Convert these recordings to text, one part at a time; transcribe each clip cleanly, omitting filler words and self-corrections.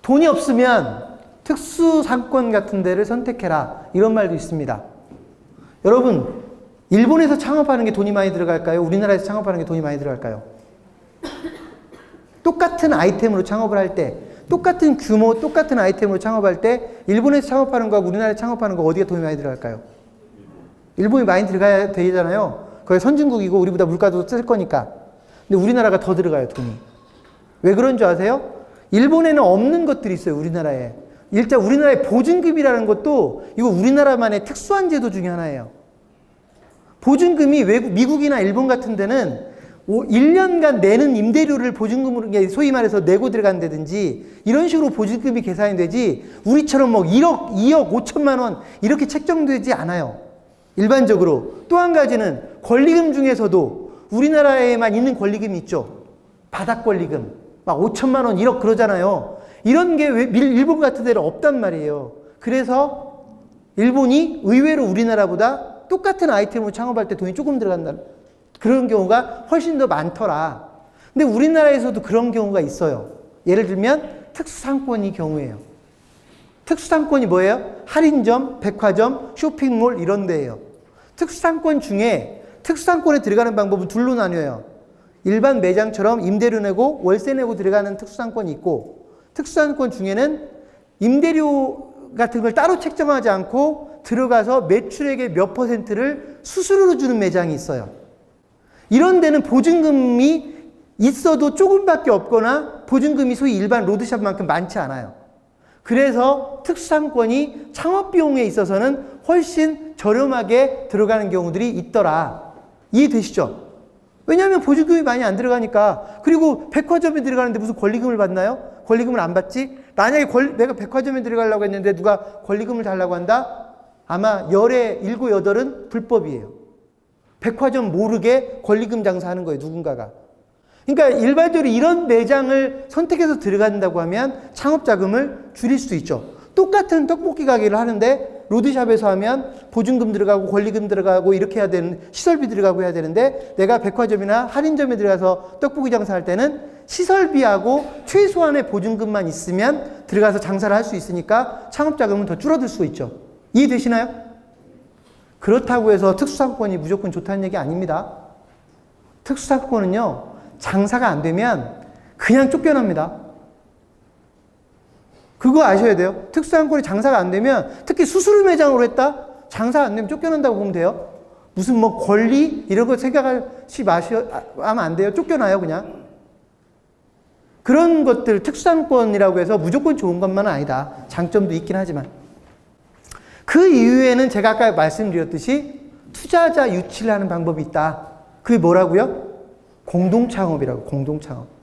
돈이 없으면 특수상권 같은 데를 선택해라. 이런 말도 있습니다. 여러분, 일본에서 창업하는 게 돈이 많이 들어갈까요? 우리나라에서 창업하는 게 돈이 많이 들어갈까요? 똑같은 아이템으로 창업을 할 때, 똑같은 규모, 똑같은 아이템으로 창업할 때 일본에서 창업하는 거하고 우리나라에서 창업하는 거 어디가 돈이 많이 들어갈까요? 일본이 많이 들어가야 되잖아요. 거기 선진국이고 우리보다 물가도 쓸 거니까. 근데 우리나라가 더 들어가요, 돈이. 왜 그런 줄 아세요? 일본에는 없는 것들이 있어요, 우리나라에. 일단 우리나라의 보증금이라는 것도 이거 우리나라만의 특수한 제도 중에 하나예요. 보증금이 미국이나 일본 같은 데는 1년간 내는 임대료를 보증금으로 소위 말해서 내고 들어간다든지 이런 식으로 보증금이 계산이 되지 우리처럼 뭐 1억, 2억 5천만 원 이렇게 책정되지 않아요. 일반적으로. 또 한 가지는 권리금 중에서도 우리나라에만 있는 권리금이 있죠. 바닥 권리금. 막 5천만 원, 1억 그러잖아요. 이런 게 일본 같은 데는 없단 말이에요. 그래서 일본이 의외로 우리나라보다 똑같은 아이템으로 창업할 때 돈이 조금 들어간다. 그런 경우가 훨씬 더 많더라. 근데 우리나라에서도 그런 경우가 있어요. 예를 들면 특수상권이 경우예요. 특수상권이 뭐예요? 할인점, 백화점, 쇼핑몰 이런 데예요. 특수상권 중에 특수상권에 들어가는 방법은 둘로 나뉘어요. 일반 매장처럼 임대료 내고 월세 내고 들어가는 특수상권이 있고 특수상권 중에는 임대료 같은 걸 따로 책정하지 않고 들어가서 매출액의 몇 %를 수수료로 주는 매장이 있어요. 이런 데는 보증금이 있어도 조금밖에 없거나 보증금이 소위 일반 로드샵만큼 많지 않아요. 그래서 특수상권이 창업비용에 있어서는 훨씬 저렴하게 들어가는 경우들이 있더라. 이해되시죠? 왜냐하면 보증금이 많이 안 들어가니까. 그리고 백화점에 들어가는데 무슨 권리금을 받나요? 권리금을 안 받지? 만약에 내가 백화점에 들어가려고 했는데 누가 권리금을 달라고 한다? 아마 10에 7, 8은 불법이에요. 백화점 모르게 권리금 장사하는 거예요, 누군가가. 그러니까 일반적으로 이런 매장을 선택해서 들어간다고 하면 창업자금을 줄일 수 있죠. 똑같은 떡볶이 가게를 하는데 로드샵에서 하면 보증금 들어가고 권리금 들어가고 이렇게 해야 되는, 시설비 들어가고 해야 되는데 내가 백화점이나 할인점에 들어가서 떡볶이 장사할 때는 시설비하고 최소한의 보증금만 있으면 들어가서 장사를 할 수 있으니까 창업자금은 더 줄어들 수 있죠. 이해되시나요? 그렇다고 해서 특수상권이 무조건 좋다는 얘기 아닙니다. 특수상권은요, 장사가 안 되면 그냥 쫓겨납니다. 그거 아셔야 돼요. 특수상권이 장사가 안 되면, 특히 수수료 매장으로 했다? 장사 안 되면 쫓겨난다고 보면 돼요. 무슨 뭐 권리? 이런 거 생각하지 하면 안 돼요. 쫓겨나요, 그냥. 그런 것들, 특수상권이라고 해서 무조건 좋은 것만은 아니다. 장점도 있긴 하지만. 그 이후에는 제가 아까 말씀드렸듯이 투자자 유치를 하는 방법이 있다. 그게 뭐라고요? 공동창업이라고, 공동창업.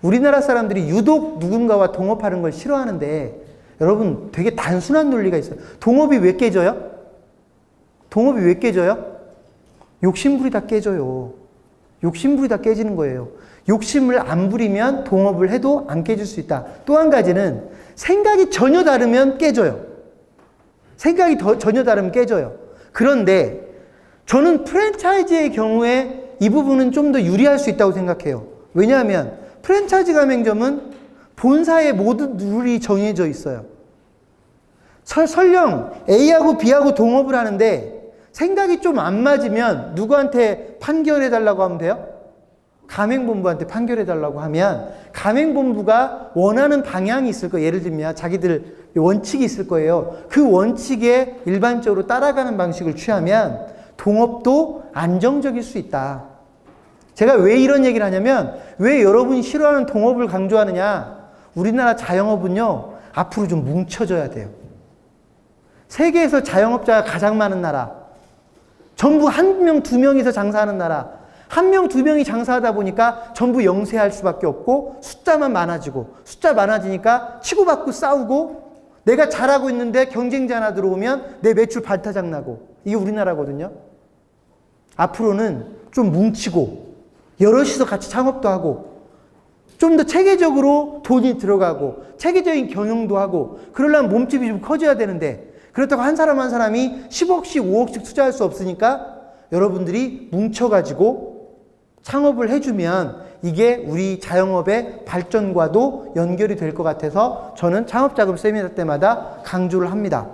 우리나라 사람들이 유독 누군가와 동업하는 걸 싫어하는데 여러분 되게 단순한 논리가 있어요. 동업이 왜 깨져요? 동업이 왜 깨져요? 욕심부리 다 깨져요. 욕심부리 다 깨지는 거예요. 욕심을 안 부리면 동업을 해도 안 깨질 수 있다. 또 한 가지는 생각이 전혀 다르면 깨져요. 생각이 전혀 다르면 깨져요. 그런데 저는 프랜차이즈의 경우에 이 부분은 좀 더 유리할 수 있다고 생각해요. 왜냐하면 프랜차이즈 가맹점은 본사의 모든 룰이 정해져 있어요. 설령 A하고 B하고 동업을 하는데 생각이 좀 안 맞으면 누구한테 판결해달라고 하면 돼요? 가맹본부한테 판결해달라고 하면 가맹본부가 원하는 방향이 있을 거예요. 예를 들면 자기들 원칙이 있을 거예요. 그 원칙에 일반적으로 따라가는 방식을 취하면 동업도 안정적일 수 있다. 제가 왜 이런 얘기를 하냐면 왜 여러분이 싫어하는 동업을 강조하느냐. 우리나라 자영업은요 앞으로 좀 뭉쳐져야 돼요. 세계에서 자영업자가 가장 많은 나라, 전부 1명, 2명이서 장사하는 나라, 1명, 2명이 장사하다 보니까 전부 영세할 수밖에 없고 숫자만 많아지고, 숫자 많아지니까 치고받고 싸우고, 내가 잘하고 있는데 경쟁자 하나 들어오면 내 매출 반타작 나고. 이게 우리나라거든요. 앞으로는 좀 뭉치고 여럿이서 같이 창업도 하고 좀 더 체계적으로 돈이 들어가고 체계적인 경영도 하고 그러려면 몸집이 좀 커져야 되는데, 그렇다고 한 사람 한 사람이 10억씩 5억씩 투자할 수 없으니까 여러분들이 뭉쳐가지고 창업을 해주면 이게 우리 자영업의 발전과도 연결이 될 것 같아서 저는 창업자금 세미나 때마다 강조를 합니다.